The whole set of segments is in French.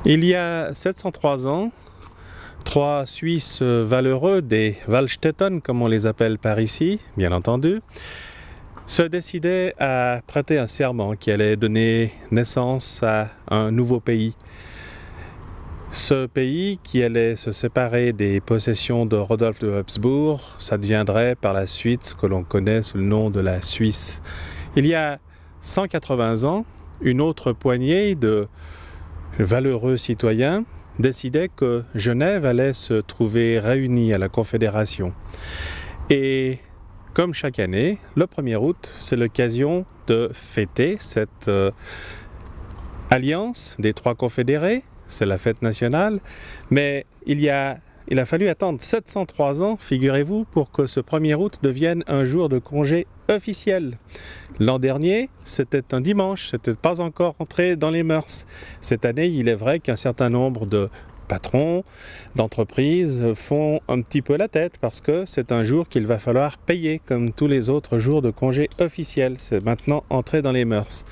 Il y a 703 ans, trois Suisses valeureux, des Waldstätten comme on les appelle par ici, bien entendu, se décidaient à prêter un serment qui allait donner naissance à un nouveau pays. Ce pays qui allait se séparer des possessions de Rodolphe de Habsbourg, ça deviendrait par la suite ce que l'on connaît sous le nom de la Suisse. Il y a 180 ans, une autre poignée de valeureux citoyens décidait que Genève allait se trouver réunie à la Confédération. Et comme chaque année, le 1er août, c'est l'occasion de fêter cette alliance des trois confédérés. C'est la fête nationale, mais il a fallu attendre 703 ans, figurez-vous, pour que ce 1er août devienne un jour de congé officiel. L'an dernier, c'était un dimanche, c'était pas encore entré dans les mœurs. Cette année, il est vrai qu'un certain nombre de patrons d'entreprises font un petit peu la tête parce que c'est un jour qu'il va falloir payer comme tous les autres jours de congé officiels. C'est maintenant entré dans les mœurs.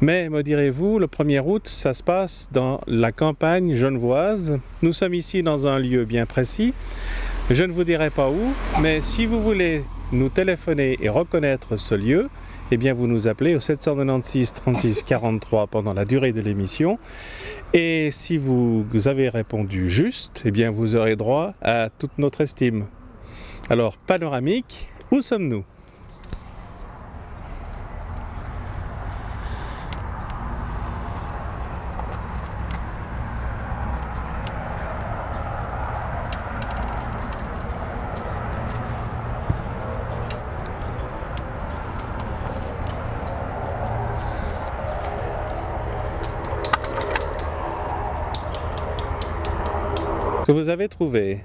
Mais, me direz-vous, le 1er août, ça se passe dans la campagne genevoise. Nous sommes ici dans un lieu bien précis. Je ne vous dirai pas où, mais si vous voulez nous téléphoner et reconnaître ce lieu, eh bien vous nous appelez au 796 36 43 pendant la durée de l'émission. Et si vous avez répondu juste, eh bien vous aurez droit à toute notre estime. Alors, panoramique, où sommes-nous ? Que vous avez trouvé?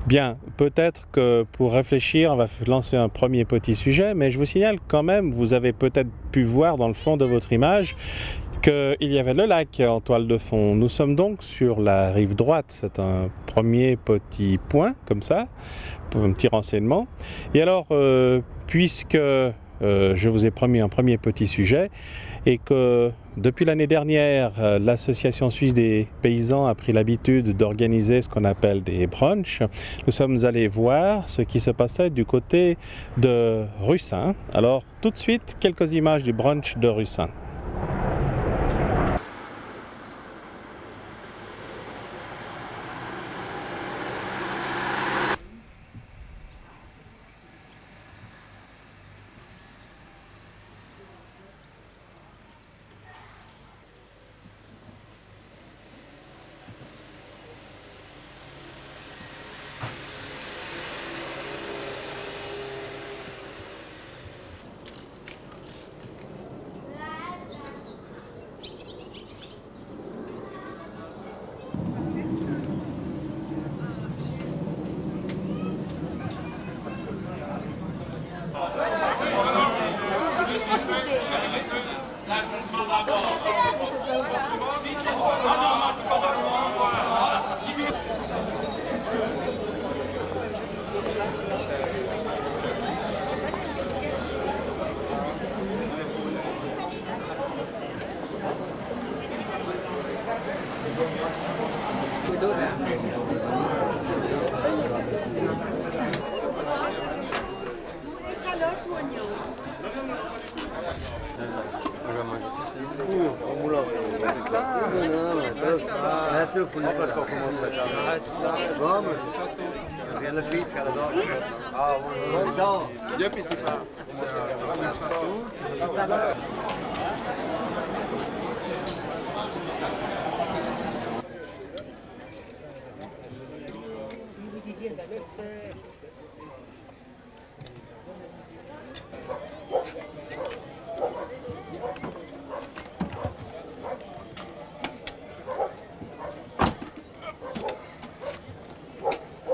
Bien, peut-être que pour réfléchir, on va lancer un premier petit sujet, mais je vous signale quand même, vous avez peut-être pu voir dans le fond de votre image qu'il y avait le lac en toile de fond. Nous sommes donc sur la rive droite, c'est un premier petit point, comme ça, pour un petit renseignement. Et alors, puisque je vous ai promis un premier petit sujet, et que depuis l'année dernière, l'Association suisse des paysans a pris l'habitude d'organiser ce qu'on appelle des brunchs. Nous sommes allés voir ce qui se passait du côté de Russin. Alors, tout de suite, quelques images du brunch de Russin.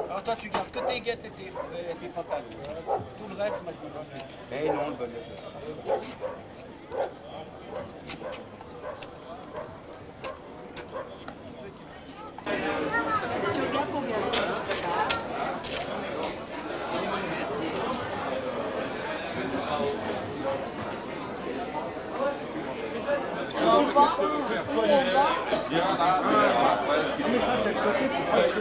Alors toi tu gardes que tes guettes et tes pantalons. Tout le reste, moi je peux. Eh non, le bonnet. Tu regardes combien c'est? mets ça sur le côté pour pas que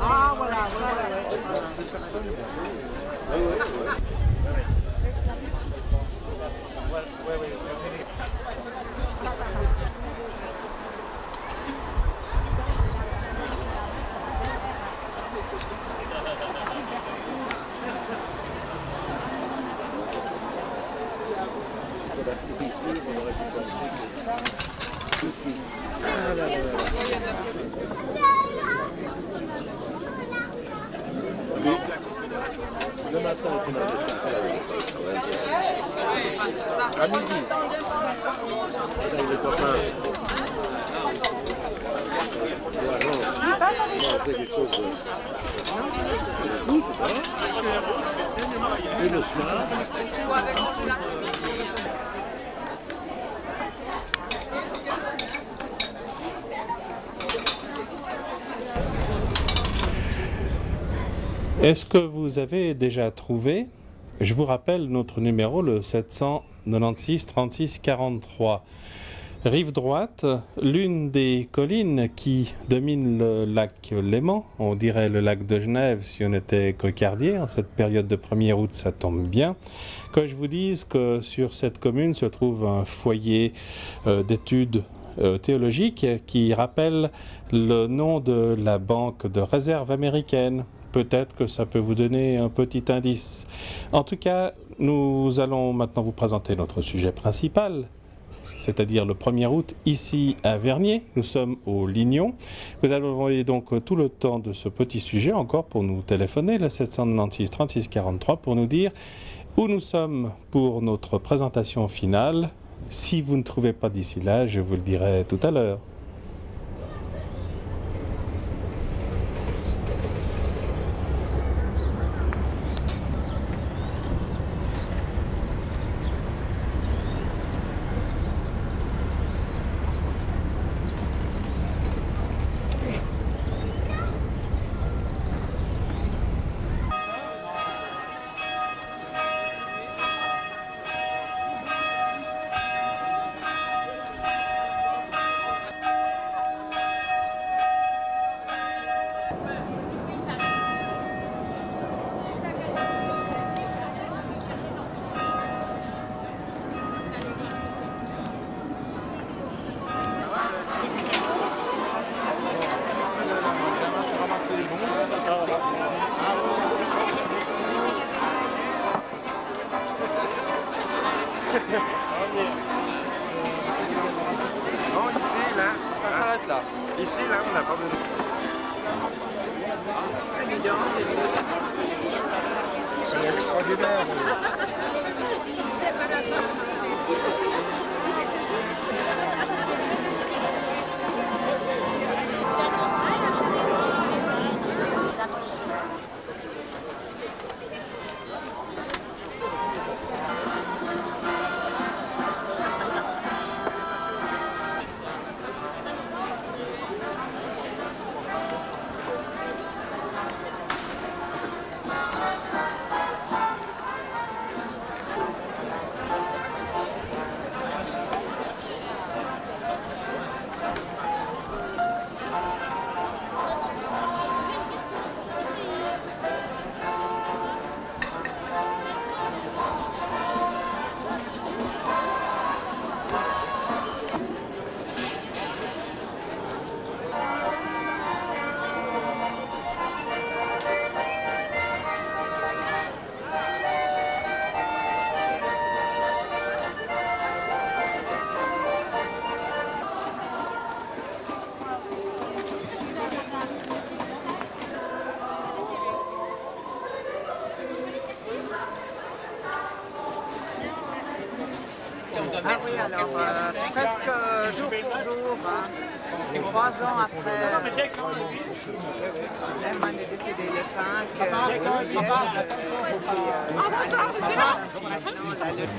Ah, voilà, voilà. Le matin, on a à midi. Là, il est copain. On fait des choses. Et le soir. Est-ce que vous avez déjà trouvé, je vous rappelle notre numéro, le 796 36 43, rive droite, l'une des collines qui domine le lac Léman, on dirait le lac de Genève si on était cocardier, en cette période de 1er août ça tombe bien, que je vous dise que sur cette commune se trouve un foyer d'études théologiques qui rappelle le nom de la banque de réserve américaine. Peut-être que ça peut vous donner un petit indice. En tout cas, nous allons maintenant vous présenter notre sujet principal, c'est-à-dire le 1er août, ici à Vernier. Nous sommes au Lignon. Vous avez donc tout le temps de ce petit sujet encore pour nous téléphoner, le 796 36 43, pour nous dire où nous sommes pour notre présentation finale. Si vous ne trouvez pas d'ici là, je vous le dirai tout à l'heure. Non, ici, là. Ça s'arrête là. Ici, là, on n'a pas besoin. c'est extraordinaire. Ah oui, alors presque jour pour jour, 3 ans après, Emma est décédée le 5 juillet. Ah bon, ça, c'est là. Maintenant, la lutte.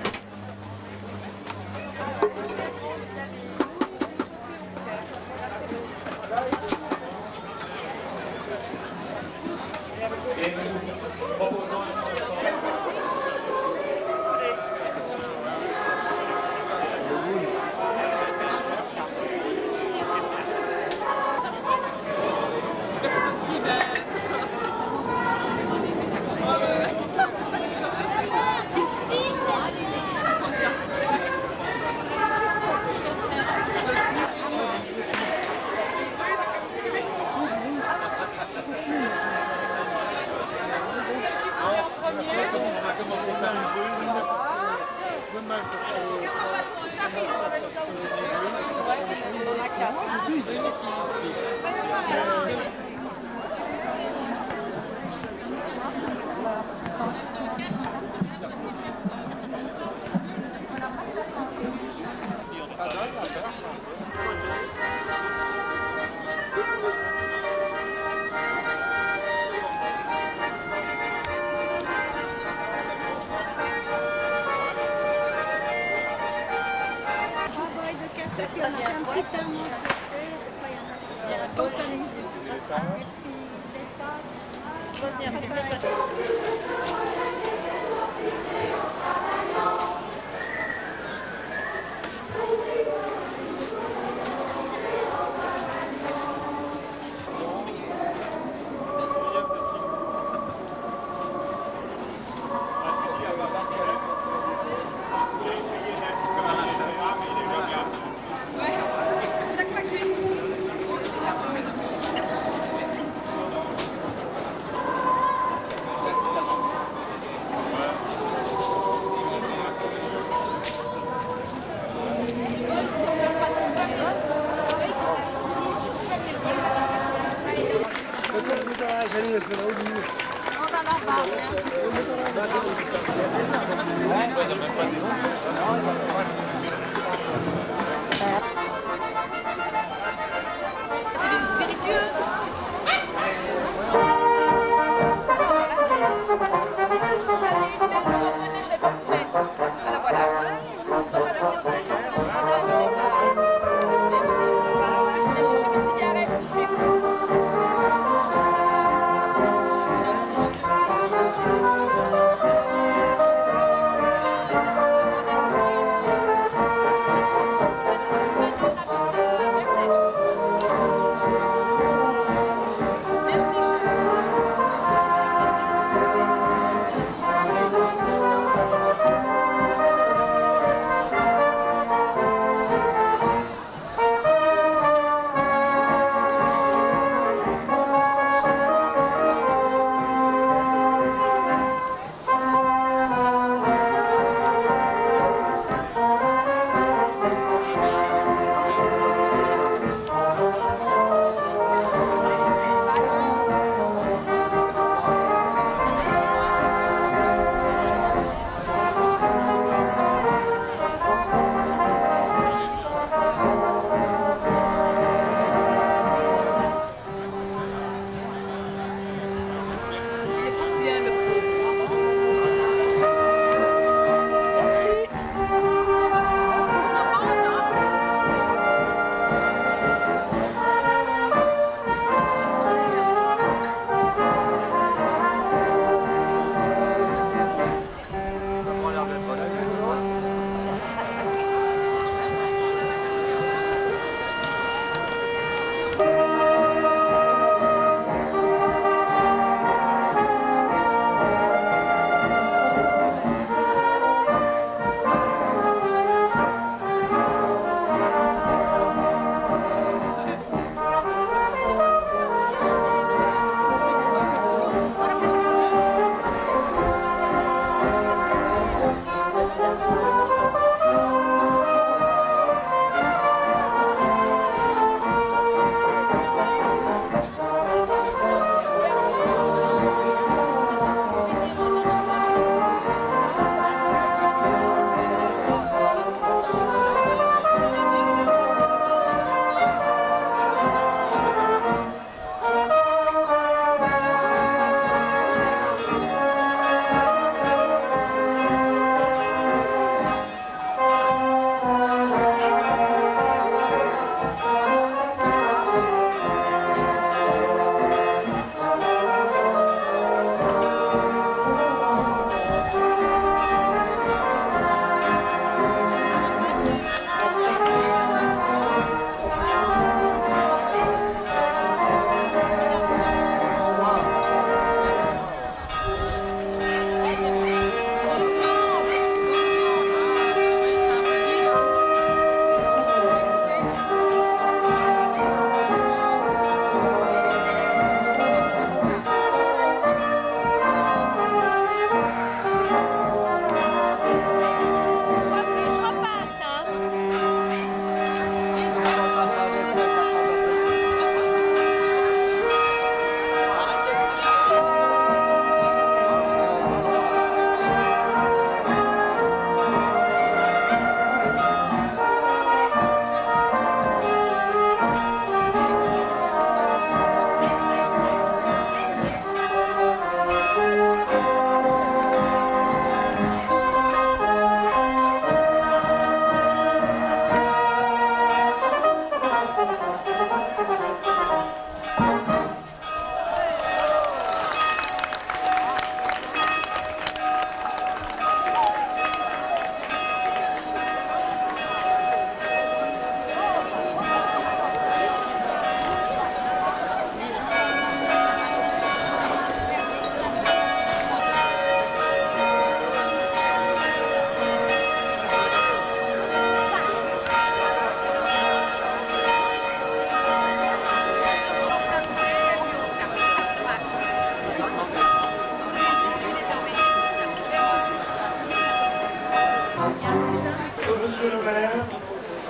Monsieur le maire,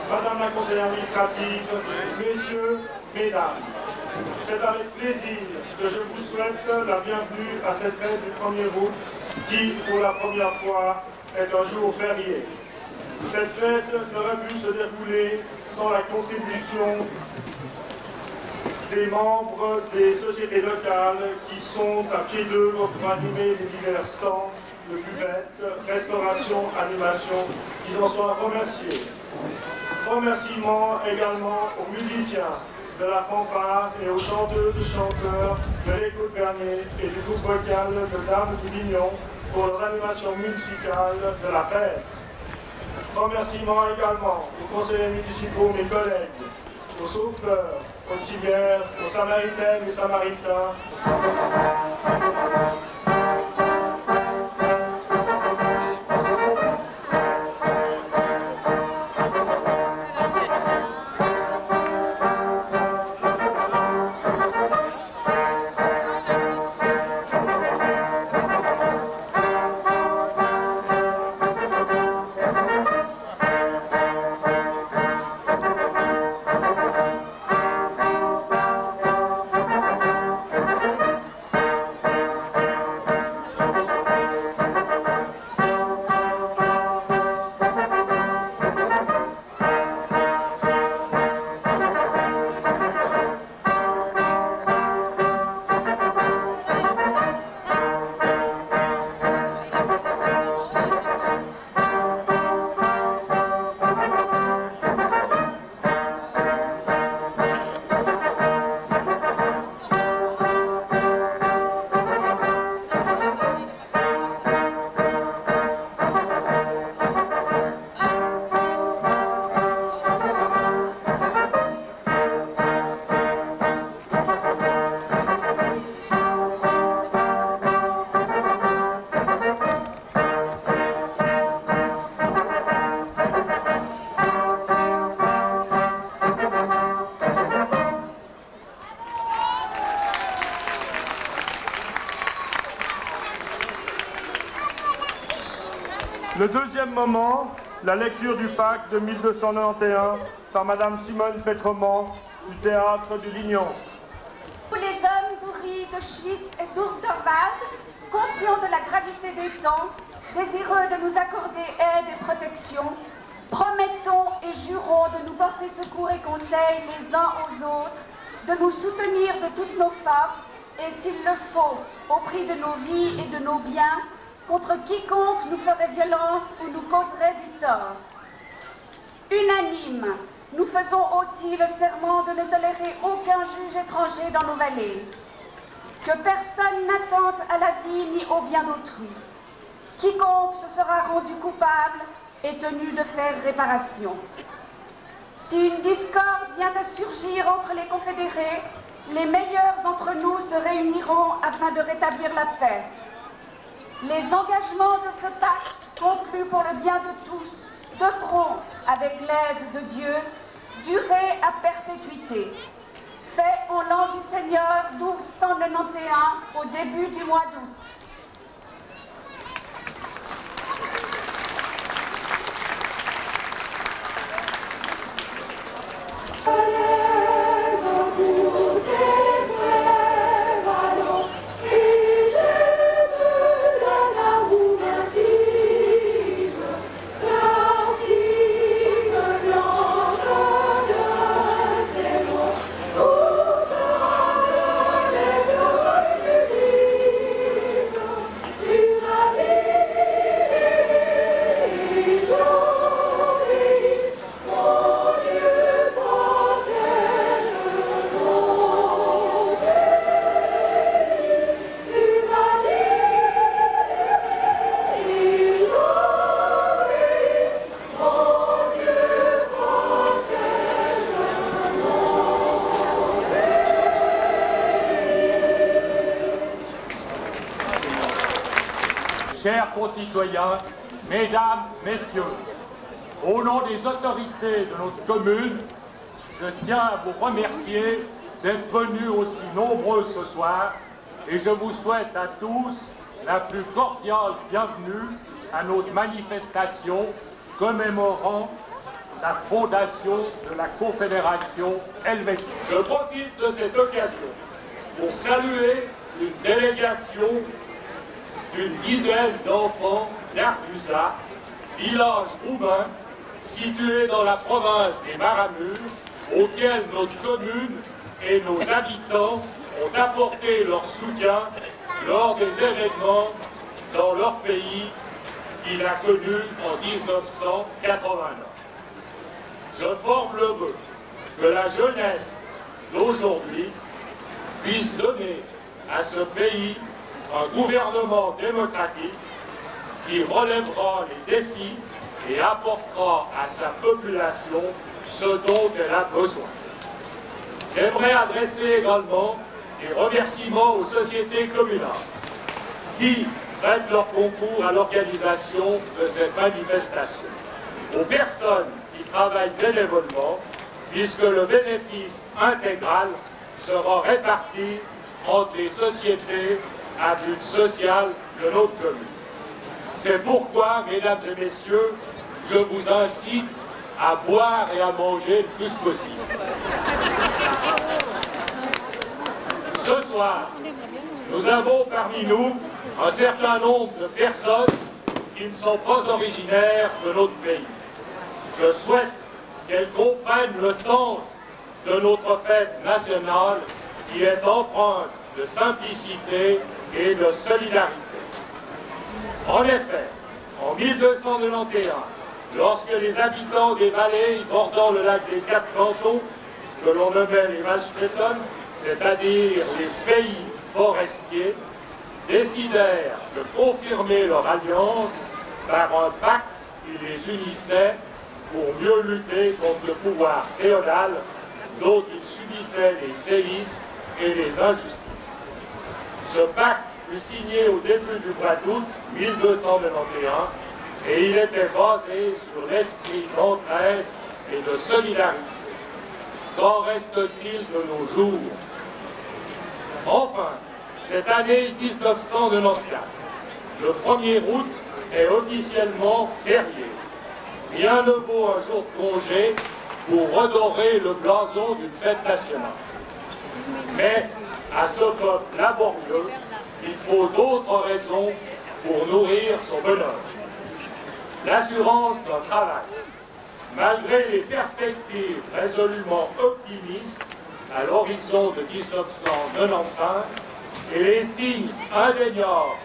Madame la conseillère administrative, Messieurs, Mesdames, c'est avec plaisir que je vous souhaite la bienvenue à cette fête du 1er août qui, pour la première fois, est un jour férié. Cette fête n'aurait pu se dérouler sans la contribution des membres des sociétés locales qui sont à pied d'œuvre pour animer les divers stands de buvette, restauration, animation. Ils en sont remerciés. Remerciements également aux musiciens de la fanfare et aux chanteuses et chanteurs de l'écho Bernier et du groupe vocal de Dames du Lignon pour leur animation musicale de la fête. Remerciements également aux conseillers municipaux, mes collègues, aux sauveteurs, aux cimières, aux samaritaines et samaritains. Le deuxième moment, la lecture du pacte de 1291 par Madame Simone Pétremont du Théâtre du Lignon. Tous les hommes d'Oury, de Schwytz et d'Ourderwald, conscients de la gravité des temps, désireux de nous accorder aide et protection, promettons et jurons de nous porter secours et conseil les uns aux autres, de nous soutenir de toutes nos forces et, s'il le faut, au prix de nos vies et de nos biens, contre quiconque nous ferait violence ou nous causerait du tort. Unanime, nous faisons aussi le serment de ne tolérer aucun juge étranger dans nos vallées, que personne n'attente à la vie ni au bien d'autrui. Quiconque se sera rendu coupable est tenu de faire réparation. Si une discorde vient à surgir entre les confédérés, les meilleurs d'entre nous se réuniront afin de rétablir la paix. Les engagements de ce pacte, conclus pour le bien de tous, devront, avec l'aide de Dieu, durer à perpétuité. Fait en l'an du Seigneur 1291, au début du mois d'août. Chers concitoyens, mesdames, messieurs, au nom des autorités de notre commune, je tiens à vous remercier d'être venus aussi nombreux ce soir et je vous souhaite à tous la plus cordiale bienvenue à notre manifestation commémorant la fondation de la Confédération helvétique. Je profite de cette occasion pour saluer une délégation d'une dizaine d'enfants d'Artusa, village roumain situé dans la province des Maramures, auquel notre commune et nos habitants ont apporté leur soutien lors des événements dans leur pays qu'il a connu en 1989. Je forme le vœu que la jeunesse d'aujourd'hui puisse donner à ce pays un gouvernement démocratique qui relèvera les défis et apportera à sa population ce dont elle a besoin. J'aimerais adresser également des remerciements aux sociétés communales qui prêtent leur concours à l'organisation de cette manifestation, aux personnes qui travaillent bénévolement, puisque le bénéfice intégral sera réparti entre les sociétés à but social de notre commune. C'est pourquoi, mesdames et messieurs, je vous incite à boire et à manger le plus possible. Ce soir, nous avons parmi nous un certain nombre de personnes qui ne sont pas originaires de notre pays. Je souhaite qu'elles comprennent le sens de notre fête nationale qui est empreinte de simplicité et de solidarité. En effet, en 1291, lorsque les habitants des vallées bordant le lac des Quatre Cantons, que l'on nommait les Waschletten, c'est-à-dire les pays forestiers, décidèrent de confirmer leur alliance par un pacte qui les unissait pour mieux lutter contre le pouvoir féodal dont ils subissaient les sévices et les injustices. Ce pacte fut signé au début du mois d'août 1291 et il était basé sur l'esprit d'entraide et de solidarité. Qu'en reste-t-il de nos jours? Enfin, cette année 1994, le 1er août est officiellement férié. Rien ne vaut un jour de congé pour redorer le blason d'une fête nationale. Mais à ce peuple laborieux, il faut d'autres raisons pour nourrir son bonheur. L'assurance d'un travail. Malgré les perspectives résolument optimistes à l'horizon de 1995 et les signes indéniables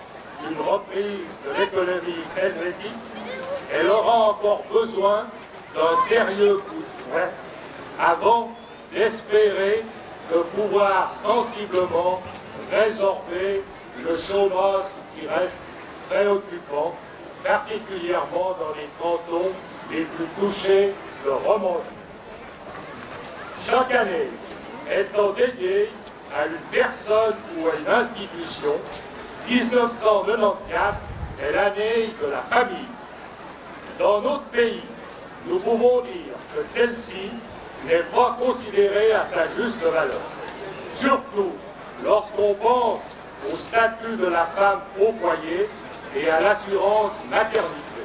d'une reprise de l'économie helvétique, elle aura encore besoin d'un sérieux coup de fouet avant d'espérer de pouvoir sensiblement résorber le chômage qui reste préoccupant, particulièrement dans les cantons les plus touchés de Romandie. Chaque année étant dédiée à une personne ou à une institution, 1994 est l'année de la famille. Dans notre pays, nous pouvons dire que celle-ci n'est pas considérée à sa juste valeur, surtout lorsqu'on pense au statut de la femme au foyer et à l'assurance maternité.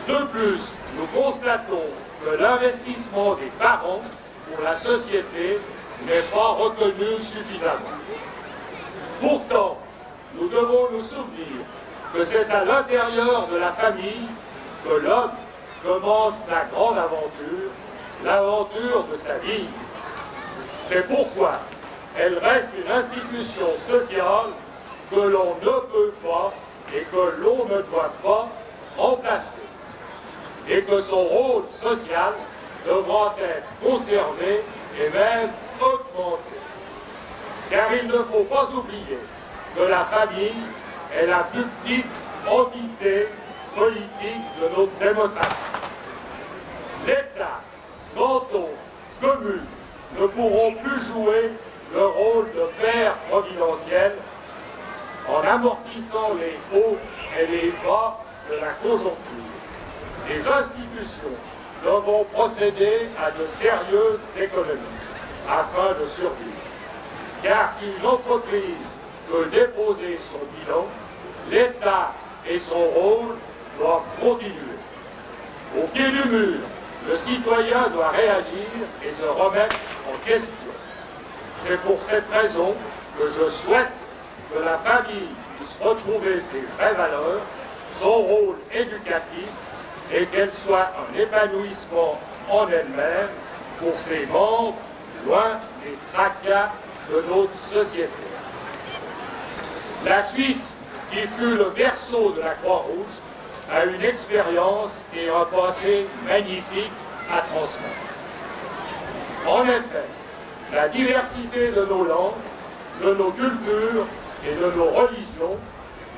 De plus, nous constatons que l'investissement des parents pour la société n'est pas reconnu suffisamment. Pourtant, nous devons nous souvenir que c'est à l'intérieur de la famille que l'homme commence sa grande aventure, l'aventure de sa vie. C'est pourquoi elle reste une institution sociale que l'on ne peut pas et que l'on ne doit pas remplacer. Et que son rôle social devra être conservé et même augmenté. Car il ne faut pas oublier que la famille est la plus petite entité politique de notre démocratie. L'État, canton, commune ne pourront plus jouer le rôle de père providentiel en amortissant les hauts et les bas de la conjoncture. Les institutions devront procéder à de sérieuses économies afin de survivre. Car si une entreprise peut déposer son bilan, l'État et son rôle doit continuer. Au pied du mur, le citoyen doit réagir et se remettre en question. C'est pour cette raison que je souhaite que la famille puisse retrouver ses vraies valeurs, son rôle éducatif et qu'elle soit un épanouissement en elle-même pour ses membres, loin des tracas de notre société. La Suisse, qui fut le berceau de la Croix-Rouge, a une expérience et un passé magnifique à transmettre. En effet, la diversité de nos langues, de nos cultures et de nos religions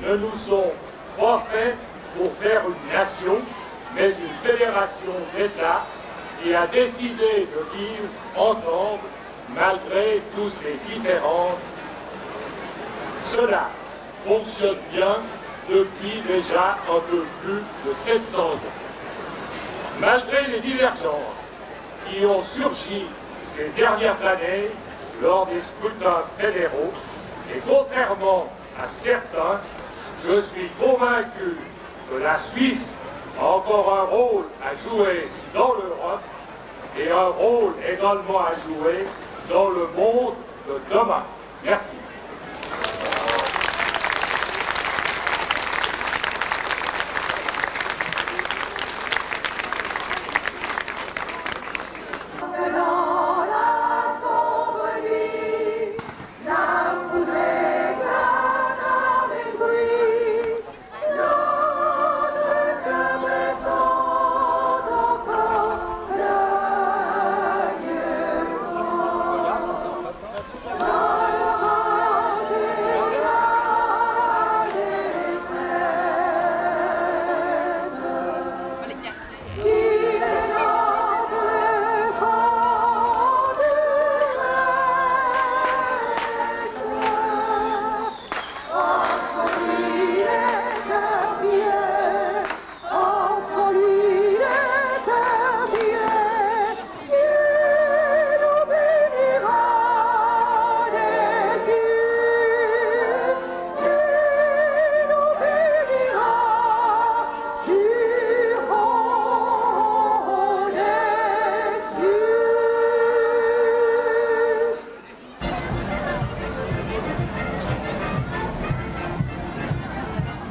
ne nous sont pas faits pour faire une nation, mais une fédération d'États qui a décidé de vivre ensemble malgré toutes ces différences. Cela fonctionne bien depuis déjà un peu plus de 700 ans. Malgré les divergences qui ont surgi ces dernières années lors des scrutins fédéraux, et contrairement à certains, je suis convaincu que la Suisse a encore un rôle à jouer dans l'Europe et un rôle également à jouer dans le monde de demain. Merci.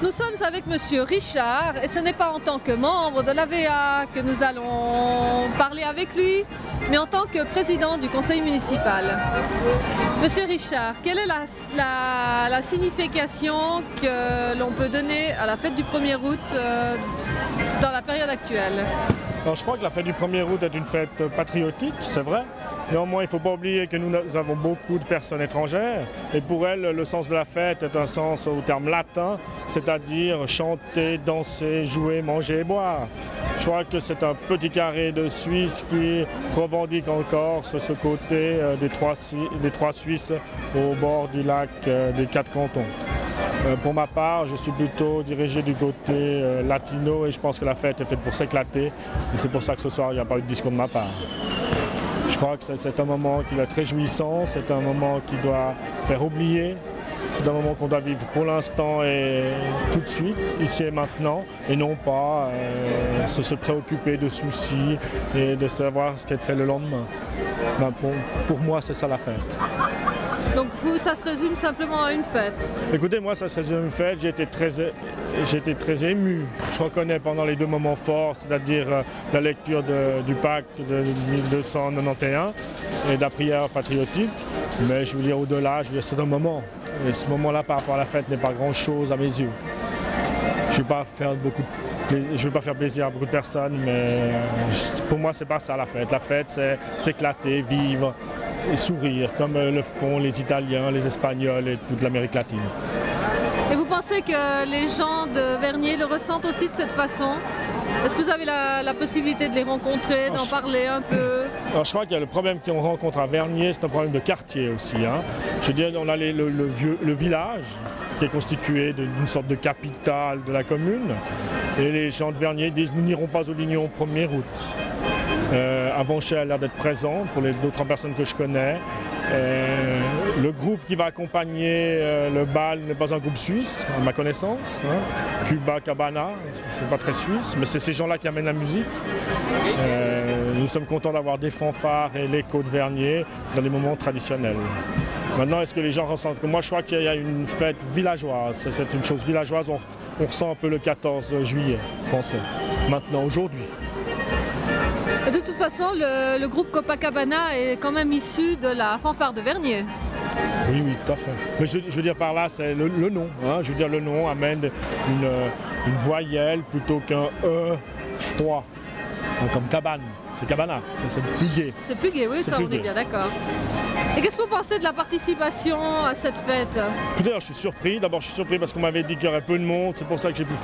Nous sommes avec Monsieur Richard et ce n'est pas en tant que membre de l'AVA que nous allons parler avec lui, mais en tant que président du conseil municipal. Monsieur Richard, quelle est la signification que l'on peut donner à la fête du 1er août dans la période actuelle? Alors, je crois que la fête du 1er août est une fête patriotique, c'est vrai. Néanmoins, il ne faut pas oublier que nous avons beaucoup de personnes étrangères et pour elles, le sens de la fête est un sens au terme latin, c'est-à-dire chanter, danser, jouer, manger et boire. Je crois que c'est un petit carré de Suisse qui revendique encore ce côté des trois Suisses au bord du lac des 4 cantons. Pour ma part, je suis plutôt dirigé du côté latino et je pense que la fête est faite pour s'éclater. Et c'est pour ça que ce soir, il n'y a pas eu de discours de ma part. Je crois que c'est un moment qui va être réjouissant, c'est un moment qui doit faire oublier, c'est un moment qu'on doit vivre pour l'instant et tout de suite, ici et maintenant, et non pas se préoccuper de soucis et de savoir ce qui est fait le lendemain. Ben, pour moi, c'est ça la fête. Donc vous, ça se résume simplement à une fête? Écoutez, moi, ça se résume à une fête. J'ai été très ému. Je reconnais pendant les 2 moments forts, c'est-à-dire la lecture du pacte de 1291 et de la prière patriotique. Mais je veux dire, au-delà, c'est un moment. Et ce moment-là, par rapport à la fête, n'est pas grand-chose à mes yeux. Je ne vais pas faire plaisir à beaucoup de personnes, mais pour moi, c'est pas ça la fête. La fête, c'est s'éclater, vivre et sourire, comme le font les Italiens, les Espagnols et toute l'Amérique latine. Et vous pensez que les gens de Vernier le ressentent aussi de cette façon? Est-ce que vous avez la possibilité de les rencontrer, d'en parler un peu? Alors, je crois que le problème qu'on rencontre à Vernier, c'est un problème de quartier aussi. Hein. Je veux dire, on a le village qui est constitué d'une sorte de capitale de la commune. Et les gens de Vernier disent « nous n'irons pas au Lignon au 1er août ». Avanché a l'air d'être présent pour les d'autres personnes que je connais. Le groupe qui va accompagner le bal n'est pas un groupe suisse, à ma connaissance. Hein. Cuba Cabana, c'est pas très suisse, mais c'est ces gens-là qui amènent la musique. Nous sommes contents d'avoir des fanfares et l'écho de Vernier dans les moments traditionnels. Maintenant, est-ce que les gens ressentent que moi, je crois qu'il y a une fête villageoise. C'est une chose villageoise, on ressent un peu le 14 juillet français, maintenant, aujourd'hui. De toute façon, le groupe Copacabana est quand même issu de la fanfare de Vernier. Oui, oui, tout à fait. Mais je veux dire par là, c'est le nom. Hein. Je veux dire, le nom amène une voyelle plutôt qu'un E froid, hein, comme cabane. C'est cabana, c'est plus gai. C'est plus gai, oui, ça on est bien d'accord. Et qu'est-ce que vous pensez de la participation à cette fête? Écoutez, je suis surpris. D'abord, je suis surpris parce qu'on m'avait dit qu'il y aurait peu de monde. C'est pour ça que j'ai pu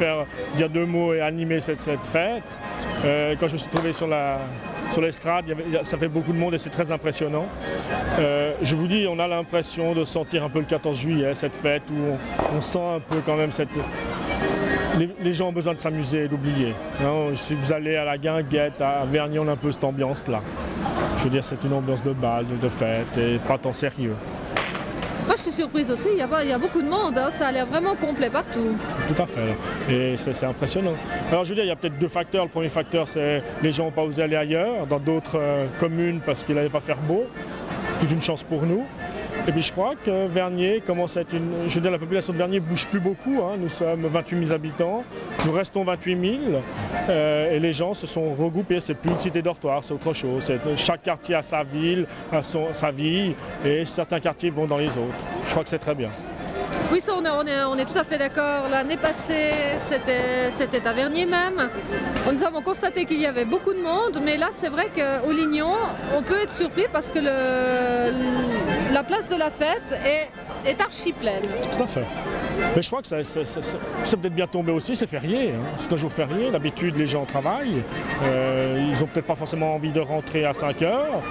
dire 2 mots et animer cette fête. Quand je me suis trouvé sur l'estrade, ça fait beaucoup de monde et c'est très impressionnant. Je vous dis, on a l'impression de sentir un peu le 14 juillet, cette fête où on sent un peu quand même cette... Les gens ont besoin de s'amuser et d'oublier. Si vous allez à la Guinguette, à Vernier, on a un peu cette ambiance-là. Je veux dire, c'est une ambiance de bal, de fête et pas tant sérieux. Moi, je suis surprise aussi. Il y a beaucoup de monde. Hein. Ça a l'air vraiment complet partout. Tout à fait. Et c'est impressionnant. Alors, je veux dire, il y a peut-être 2 facteurs. Le premier facteur, c'est les gens n'ont pas osé aller ailleurs, dans d'autres communes, parce qu'il n'allait pas faire beau. Toute une chance pour nous. Et puis je crois que Vernier commence à être une... Je veux dire, la population de Vernier ne bouge plus beaucoup. Hein. Nous sommes 28 000 habitants, nous restons 28 000. Et les gens se sont regroupés. C'est plus une cité dortoir, c'est autre chose. Chaque quartier a sa ville, a sa vie, et certains quartiers vont dans les autres. Je crois que c'est très bien. Oui, ça, on est tout à fait d'accord. L'année passée, c'était à Vernier même. Nous avons constaté qu'il y avait beaucoup de monde, mais là, c'est vrai qu'au Lignon, on peut être surpris parce que la place de la fête est archi pleine. Tout à fait. Mais je crois que c'est peut-être bien tombé aussi, c'est férié. Hein. C'est un jour férié, d'habitude les gens travaillent. Ils n'ont peut-être pas forcément envie de rentrer à 5 heures.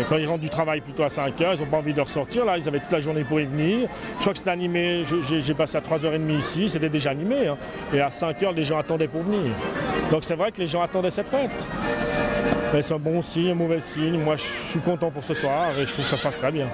Quand ils rentrent du travail plutôt à 5 heures, ils n'ont pas envie de ressortir. Là, ils avaient toute la journée pour y venir. Je crois que c'était animé, j'ai passé à 3h30 ici, c'était déjà animé. Hein. Et à 5 heures, les gens attendaient pour venir. Donc c'est vrai que les gens attendaient cette fête. C'est un bon signe, un mauvais signe. Moi, je suis content pour ce soir et je trouve que ça se passe très bien.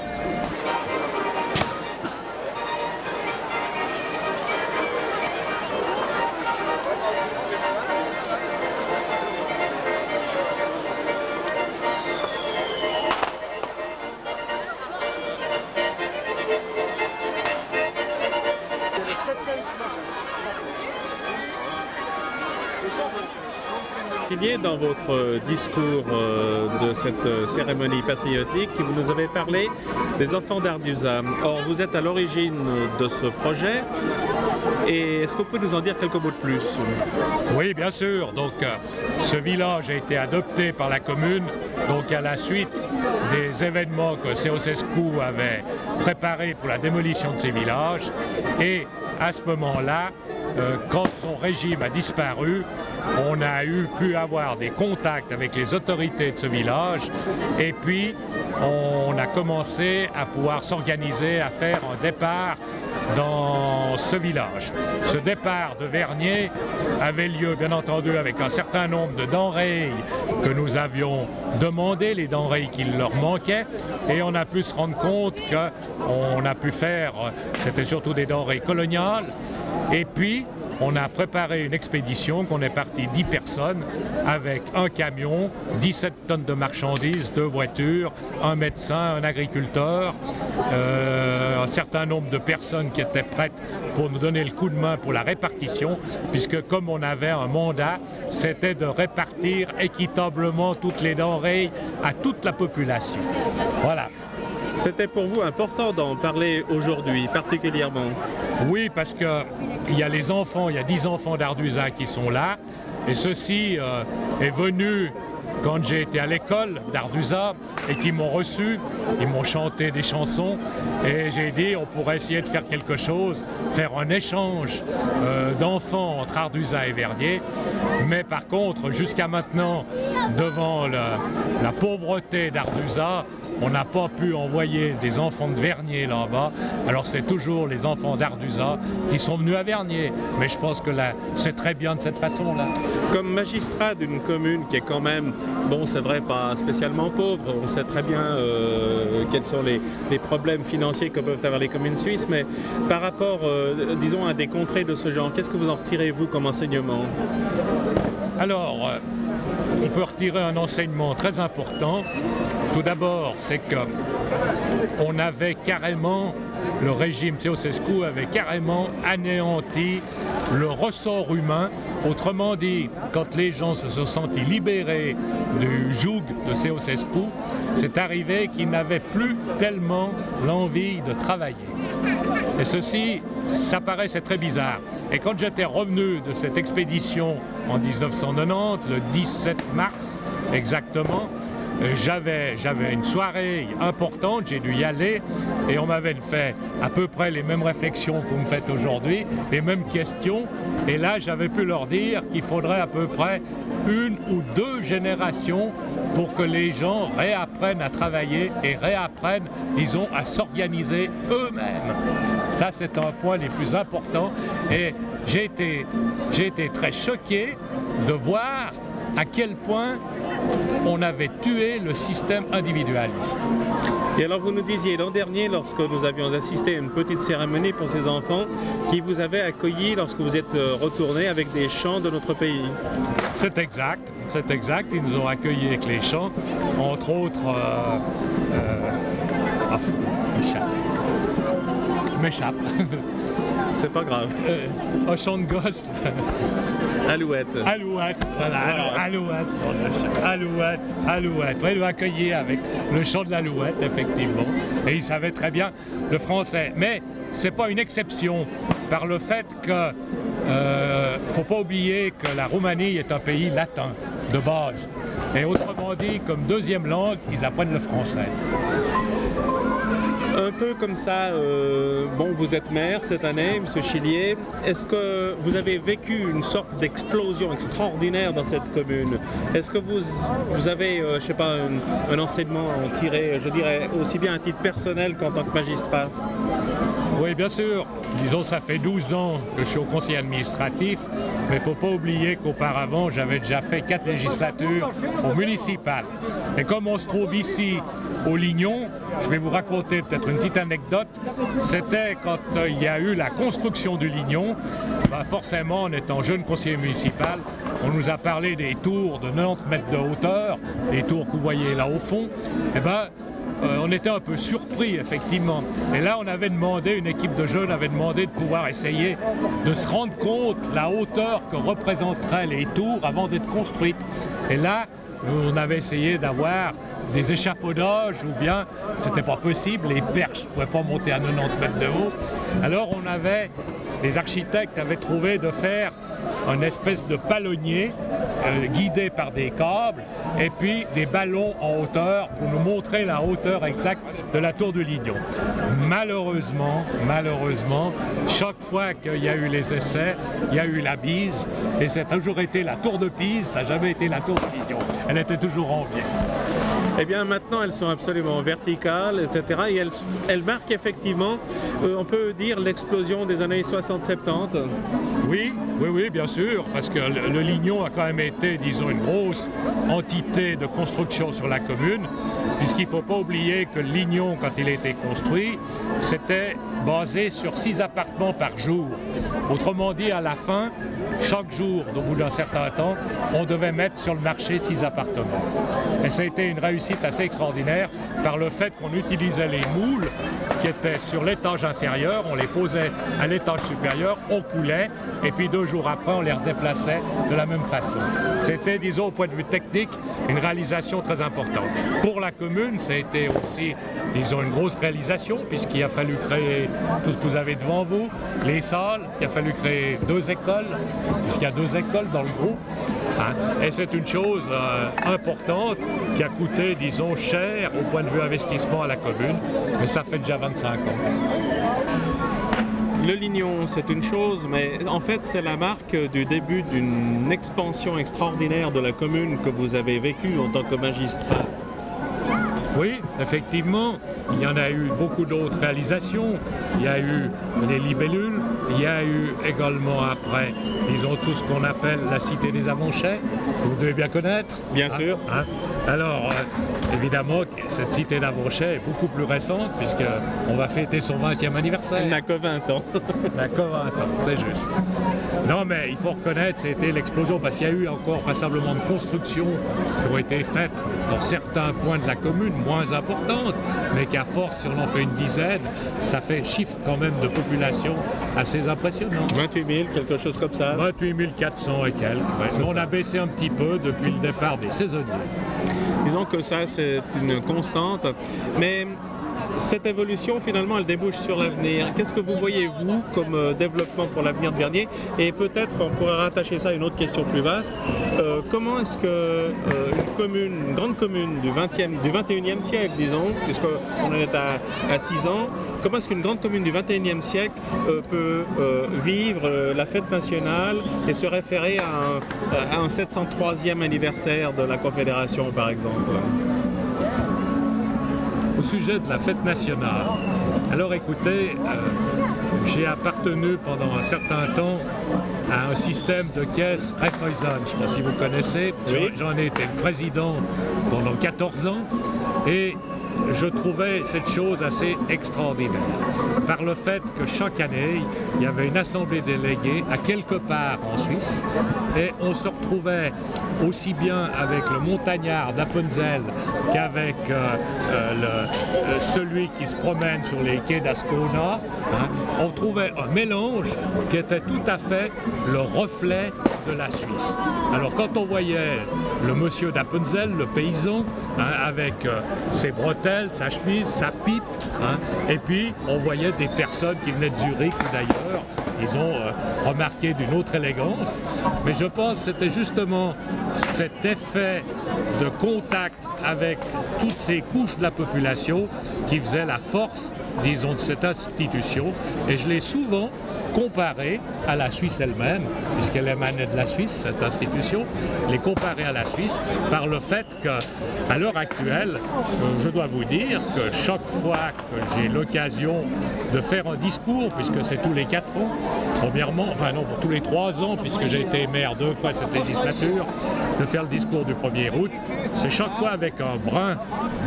Dans votre discours de cette cérémonie patriotique, vous nous avez parlé des enfants d'Arduza. Or, vous êtes à l'origine de ce projet. Et est-ce que vous pouvez nous en dire quelques mots de plus? Oui, bien sûr. Donc, ce village a été adopté par la commune, donc à la suite des événements que Ceausescu avait préparés pour la démolition de ces villages. Et à ce moment-là, quand son régime a disparu, on a pu avoir des contacts avec les autorités de ce village et puis on a commencé à pouvoir s'organiser, à faire un départ dans ce village. Ce départ de Vernier avait lieu bien entendu avec un certain nombre de denrées que nous avions demandé, les denrées qui leur manquaient, et on a pu se rendre compte qu'on a pu faire, c'était surtout des denrées coloniales, et puis on a préparé une expédition qu'on est parti 10 personnes avec un camion, 17 tonnes de marchandises, 2 voitures, un médecin, un agriculteur, un certain nombre de personnes qui étaient prêtes pour nous donner le coup de main pour la répartition, puisque comme on avait un mandat, c'était de répartir équitablement toutes les denrées à toute la population. Voilà. C'était pour vous important d'en parler aujourd'hui, particulièrement? Oui, parce qu'il y a les enfants, il y a 10 enfants d'Arduza qui sont là, et ceci est venu quand j'ai été à l'école d'Arduza et qui m'ont reçu, ils m'ont chanté des chansons et j'ai dit on pourrait essayer de faire quelque chose, faire un échange d'enfants entre Arduza et Vernier, mais par contre jusqu'à maintenant devant la pauvreté d'Arduza, on n'a pas pu envoyer des enfants de Vernier là-bas, alors c'est toujours les enfants d'Arduza qui sont venus à Vernier. Mais je pense que là, c'est très bien de cette façon-là. Comme magistrat d'une commune qui est quand même, bon c'est vrai, pas spécialement pauvre, on sait très bien quels sont les problèmes financiers que peuvent avoir les communes suisses, mais par rapport, disons, à des contrées de ce genre, qu'est-ce que vous en retirez, vous, comme enseignement? Alors, on peut retirer un enseignement très important. Tout d'abord, c'est qu'on avait carrément, le régime Ceausescu avait carrément anéanti le ressort humain. Autrement dit, quand les gens se sont sentis libérés du joug de Ceausescu, c'est arrivé qu'ils n'avaient plus tellement l'envie de travailler. Et ceci, ça paraissait très bizarre. Et quand j'étais revenu de cette expédition en 1990, le 17 mars exactement, j'avais une soirée importante, j'ai dû y aller et on m'avait fait à peu près les mêmes réflexions que vous me faites aujourd'hui, les mêmes questions. Et là, j'avais pu leur dire qu'il faudrait à peu près 1 ou 2 générations pour que les gens réapprennent à travailler et réapprennent, disons, à s'organiser eux-mêmes. Ça, c'est un point les plus importants. Et j'ai été très choqué de voir à quel point on avait tué le système individualiste. Et alors vous nous disiez l'an dernier, lorsque nous avions assisté à une petite cérémonie pour ces enfants, qui vous avait accueilli lorsque vous êtes retourné avec des chants de notre pays. C'est exact, ils nous ont accueillis avec les chants, entre autres... m'échappe. C'est pas grave. Un chant de gosse. Alouette. Alouette, voilà, Alouette. Ouais, il l'a accueilli avec le chant de l'Alouette, effectivement. Et il savait très bien le français. Mais c'est pas une exception par le fait que faut pas oublier que la Roumanie est un pays latin de base. Et autrement dit, comme deuxième langue, ils apprennent le français. Un peu comme ça, bon, vous êtes maire cette année, M. Chillier. Est-ce que vous avez vécu une sorte d'explosion extraordinaire dans cette commune? Est-ce que vous avez, je sais pas, un enseignement à en tirer, je dirais, aussi bien à titre personnel qu'en tant que magistrat? Oui, bien sûr. Disons, ça fait 12 ans que je suis au conseil administratif, mais il ne faut pas oublier qu'auparavant, j'avais déjà fait 4 législatures au municipal. Et comme on se trouve ici, au Lignon, je vais vous raconter peut-être une petite anecdote. C'était quand il y a eu la construction du Lignon, forcément, en étant jeune conseiller municipal, on nous a parlé des tours de 90 mètres de hauteur, les tours que vous voyez là au fond. On était un peu surpris, effectivement. Et là, on avait demandé, une équipe de jeunes avait demandé de pouvoir essayer de se rendre compte la hauteur que représenteraient les tours avant d'être construites. Et là, on avait essayé d'avoir des échafaudages ou bien, c'était pas possible, les perches ne pouvaient pas monter à 90 mètres de haut. Alors, les architectes avaient trouvé de faire une espèce de palonnier guidé par des câbles et puis des ballons en hauteur pour nous montrer la hauteur exacte de la tour du Lignon. Malheureusement, chaque fois qu'il y a eu les essais, il y a eu la bise et ça a toujours été la tour de Pise, ça n'a jamais été la tour du Lignon. Elle était toujours en biais. Eh bien maintenant elles sont absolument verticales, etc. Et elles marquent effectivement, on peut dire, l'explosion des années 60-70. Oui, bien sûr, parce que le Lignon a quand même été, disons, une grosse entité de construction sur la commune, puisqu'il ne faut pas oublier que le Lignon, quand il a été construit, c'était basé sur 6 appartements par jour. Autrement dit, à la fin, chaque jour, au bout d'un certain temps, on devait mettre sur le marché 6 appartements. Et ça a été une réussite assez extraordinaire par le fait qu'on utilisait les moules qui étaient sur l'étage inférieur, on les posait à l'étage supérieur, on coulait, et puis 2 jours après, on les redéplaçait de la même façon. C'était, disons, au point de vue technique, une réalisation très importante. Pour la commune, ça a été aussi, disons, une grosse réalisation, puisqu'il a fallu créer tout ce que vous avez devant vous, les salles, il a fallu créer 2 écoles, puisqu'il y a 2 écoles dans le groupe. Et c'est une chose importante qui a coûté, disons, cher au point de vue investissement à la commune, mais ça fait déjà 25 ans. Le Lignon, c'est une chose, mais en fait, c'est la marque du début d'une expansion extraordinaire de la commune que vous avez vécue en tant que magistrat. Oui, effectivement, il y en a eu beaucoup d'autres réalisations. Il y a eu les libellules, Il y a eu également après, disons, tout ce qu'on appelle la Cité des Avonchais, vous devez bien connaître. Bien sûr. Hein. Alors, évidemment, cette Cité d'Avonchais est beaucoup plus récente, puisqu'on va fêter son 20e anniversaire. Elle n'a que 20 ans. Elle n'a que 20 ans, c'est juste. Non, mais il faut reconnaître, c'était l'explosion, parce qu'il y a eu encore passablement de constructions qui ont été faites dans certains points de la commune, moins importantes, mais qu'à force, si on en fait une dizaine, ça fait chiffre quand même de population assez impressionnant. 28 000, quelque chose comme ça. 28 400 et quelques. Ouais. On a baissé un petit peu depuis le départ des saisonniers. Disons que ça, c'est une constante. Mais cette évolution, finalement, elle débouche sur l'avenir. Qu'est-ce que vous voyez, vous, comme développement pour l'avenir de Vernier? Et peut-être, on pourrait rattacher ça à une autre question plus vaste. Comment est-ce que une grande commune du 21e siècle, disons, puisqu'on en est à 6 ans, comment est-ce qu'une grande commune du 21e siècle peut vivre la fête nationale et se référer à un 703e anniversaire de la Confédération, par exemple? Au sujet de la fête nationale, alors écoutez, j'ai appartenu pendant un certain temps à un système de caisse Raiffeisen, je ne sais pas si vous connaissez, oui. J'en ai été le président pendant 14 ans et je trouvais cette chose assez extraordinaire par le fait que chaque année, il y avait une assemblée déléguée à quelque part en Suisse et on se retrouvait aussi bien avec le montagnard d'Appenzell qu'avec celui qui se promène sur les quais d'Ascona. Hein. On trouvait un mélange qui était tout à fait le reflet de la Suisse. Alors quand on voyait le monsieur d'Appenzell, le paysan, hein, avec ses bretelles, sa chemise, sa pipe, hein, et puis on voyait des personnes qui venaient de Zurich ou d'ailleurs, ils ont remarqué d'une autre élégance, mais je pense que c'était justement cet effet de contact avec toutes ces couches de la population qui faisait la force, disons, de cette institution, et je l'ai souvent comparé à la Suisse elle-même, puisqu'elle émanait de la Suisse, cette institution, les comparer à la Suisse par le fait qu'à l'heure actuelle, je dois vous dire que chaque fois que j'ai l'occasion de faire un discours, puisque c'est tous les 4 ans, premièrement, enfin non, tous les 3 ans, puisque j'ai été maire 2 fois cette législature, de faire le discours du 1er août, c'est chaque fois avec un brin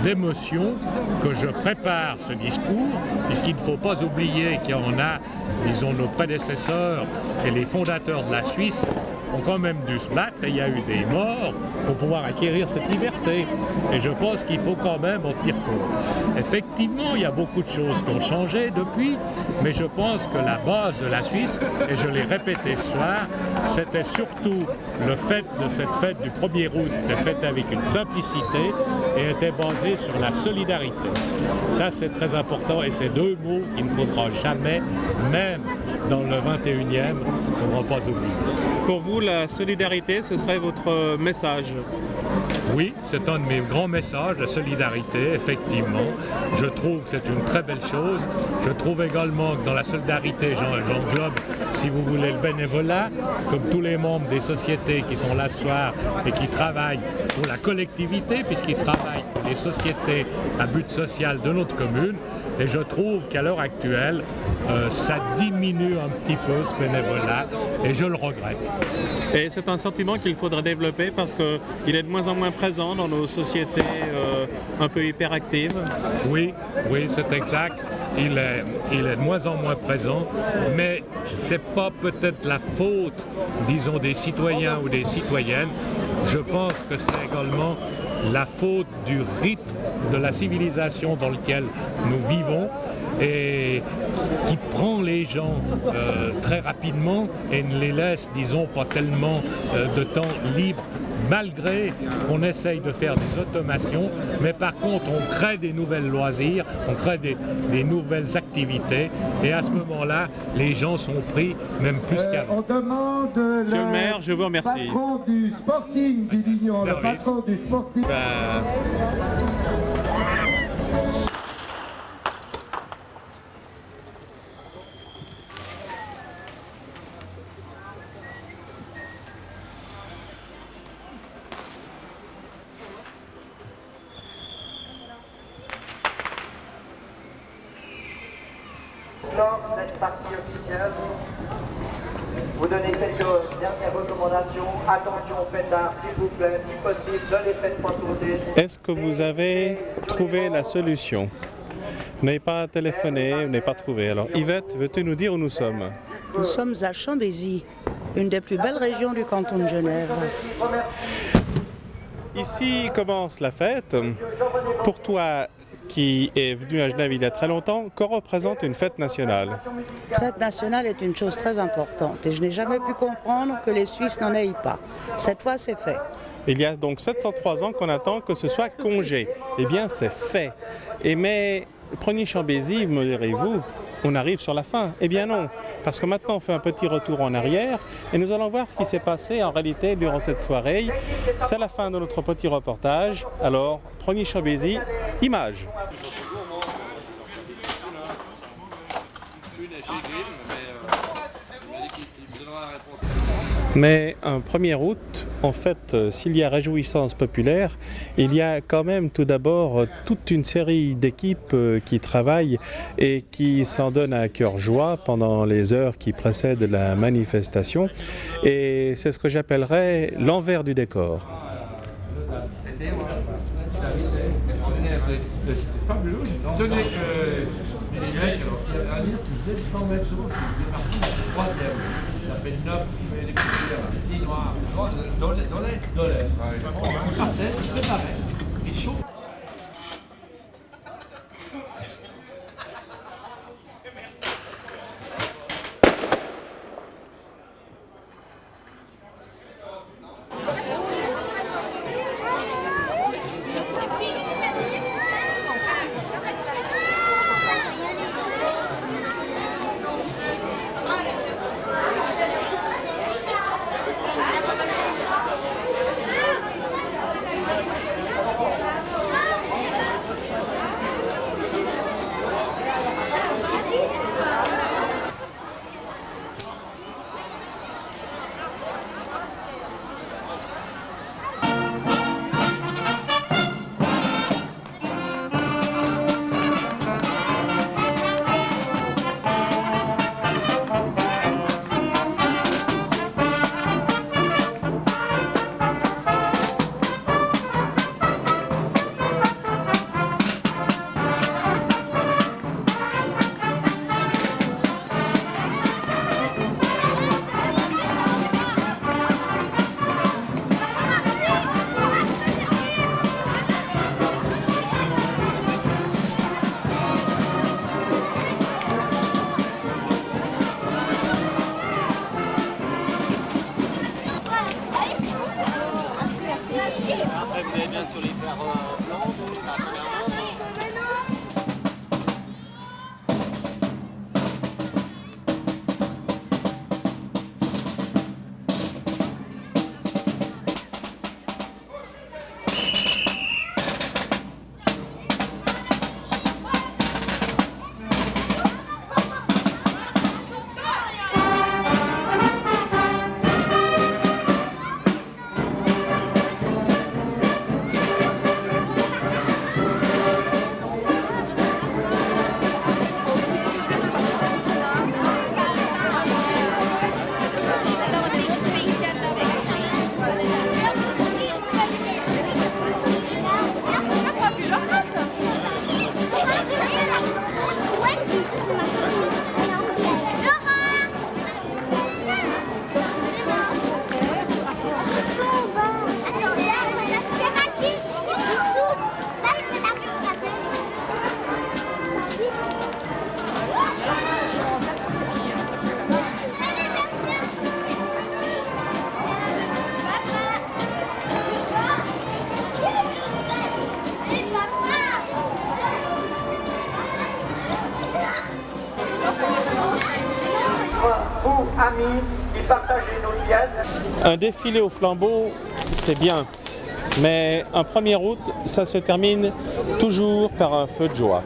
d'émotion que je prépare ce discours, puisqu'il ne faut pas oublier qu'il y en a, disons, nos prédécesseurs et les fondateurs de la Suisse ont quand même dû se battre et il y a eu des morts pour pouvoir acquérir cette liberté. Et je pense qu'il faut quand même en tenir compte. Effectivement, il y a beaucoup de choses qui ont changé depuis, mais je pense que la base de la Suisse, et je l'ai répété ce soir, c'était surtout le fait de cette fête du 1er août qui est faite avec une simplicité et était basée sur la solidarité. Ça, c'est très important et c'est 2 mots qu'il ne faudra jamais, même dans le 21e, il ne faudra pas oublier. Pour vous, la solidarité, ce serait votre message? Oui, c'est un de mes grands messages, la solidarité, effectivement. Je trouve que c'est une très belle chose. Je trouve également que dans la solidarité, j'englobe, si vous voulez, le bénévolat, comme tous les membres des sociétés qui sont là ce soir et qui travaillent pour la collectivité, puisqu'ils travaillent pour les sociétés à but social de notre commune. Et je trouve qu'à l'heure actuelle, ça diminue un petit peu ce bénévolat et je le regrette. Et c'est un sentiment qu'il faudrait développer parce qu'il est de moins en moins présent dans nos sociétés un peu hyperactives. Oui, c'est exact. Il est de moins en moins présent, mais c'est pas peut-être la faute, disons, des citoyens ou des citoyennes. Je pense que c'est également la faute du rythme de la civilisation dans lequel nous vivons et qui prend les gens très rapidement et ne les laisse, disons, pas tellement de temps libre, malgré qu'on essaye de faire des automations, mais par contre on crée des nouvelles loisirs, on crée des nouvelles activités et à ce moment-là, les gens sont pris même plus qu'avant. On demande Monsieur le maire, je vous remercie. Le patron du Sporting du Lignon, le patron du Sporting... Lors de cette partie officielle, vous donner quelques dernières recommandations. Attention aux pétards, s'il vous plaît, si possible, ne les faites pas sauter. Est-ce que vous avez trouvé la solution? Vous n'avez pas téléphoné, vous n'avez pas trouvé. Alors Yvette, veux-tu nous dire où nous sommes? Nous sommes à Chambézy, une des plus belles régions du canton de Genève. Ici commence la fête. Pour toi qui est venu à Genève il y a très longtemps, que représente une fête nationale? La fête nationale est une chose très importante et je n'ai jamais pu comprendre que les Suisses n'en aient pas. Cette fois, c'est fait. Il y a donc 703 ans qu'on attend que ce soit congé. Eh bien, c'est fait. Mais prenez Chambézy, me direz-vous, on arrive sur la fin. Eh bien non, parce que maintenant on fait un petit retour en arrière et nous allons voir ce qui s'est passé en réalité durant cette soirée. C'est la fin de notre petit reportage. Alors, prenez Chambézy, images. Mais un 1er août, en fait, s'il y a réjouissance populaire, il y a quand même tout d'abord toute une série d'équipes qui travaillent et qui s'en donnent à cœur joie pendant les heures qui précèdent la manifestation. Et c'est ce que j'appellerais l'envers du décor. C'est fabuleux. Tenez que les Grecs, alors il y a un livre qui faisait 100 mètres sur l'autre, qui faisait partie du troisième. Ça fait 9, mais les petits noirs. Dans l'air. On partait, on se séparait, il chauffe. Un défilé au flambeau, c'est bien, mais un 1er août, ça se termine toujours par un feu de joie.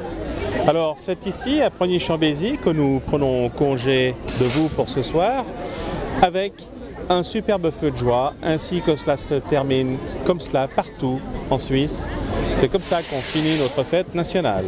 Alors c'est ici, à Progny-Chambézy, que nous prenons congé de vous pour ce soir, avec un superbe feu de joie, ainsi que cela se termine comme cela partout en Suisse. C'est comme ça qu'on finit notre fête nationale.